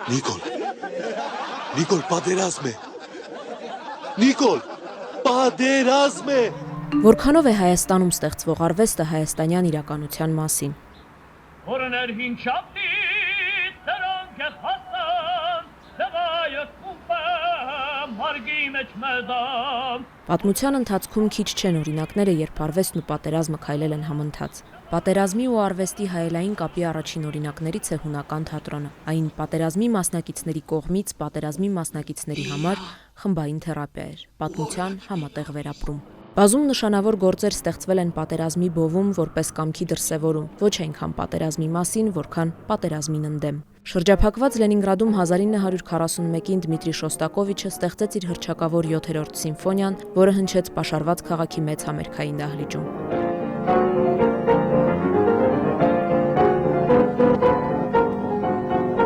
Նիկոլ, պատերազմ է։ Նիկոլ, պատերազմ է։ Որքանով է Հայաստանում ստեղծվող արվեստը հայաստանյան իրականության մասին։ Պատմության ընթացքում քիչ չեն օրինակները, երբ արվեստն ու պատերազմը քայլել են համընթաց։ Պատերազմի ու արվեստի հայելային կապի առաջին օրինակներից է հունական թատրոնը։ Այն պատերազմի մասնակիցների կողմից պատերազմի մասնակիցների համար խմբային թերապիա էր, պատմության համատեղ վերապրում։ Բազում նշանավոր գործեր ստեղծվել են պատերազմի բովում որպես կամքի դրսևորում, ոչ այնքան պատերազմի մասին, որքան պատերազմին ընդդեմ։ Շրջափակված Լենինգրադում 1941-ին Դմիտրի Շոստակովիչը ստեղծեց իր հռչակավոր 7-րդ սիմֆոնիան, որը հնչեց պաշարված քաղաքի մեծ համերգային դահլիճում։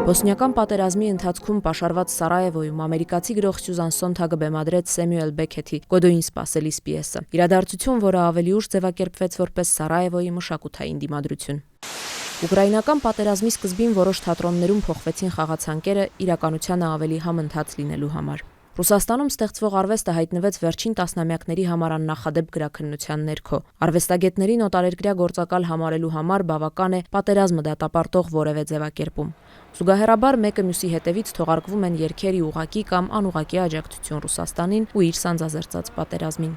Բոսնիական պատերազմի ընթացքում պաշարված Սարայևոյում ամերիկացի գրող Սյուզան Սոնթագը բեմադրեց Սեմյուել Բեքեթի «Գոդոյին սպասելիս» պիեսը։ Իրադարձություն, որը ավելի ուշ ձևակերպվեց որպես Սարայևոյի մշակութային դիմադրություն։ Ուկրաինական պատերազմի սկզբին որոշ թատրոններում փոխվեցին խաղացանկերը իրականությանը ավելի համընթաց լինելու համար։ Ռուսաստանում ստեղծվող արվեստը հայտնվեց վերջին տասնամյակների համար աննախադեպ գրաքննության ներքո։ Արվեստագետներին օտարերկրյա գործակալ համարելու համար բավական է պատերազմը դատապարտող որևէ ձևակերպում։ Զուգահեռաբար մեկը մյուսի հետևից թողարկվում են երգերի ուղղակի կամ անուղղակի աջակցություն Ռուսաստանին ու իր սանձազերծած պատերազմին։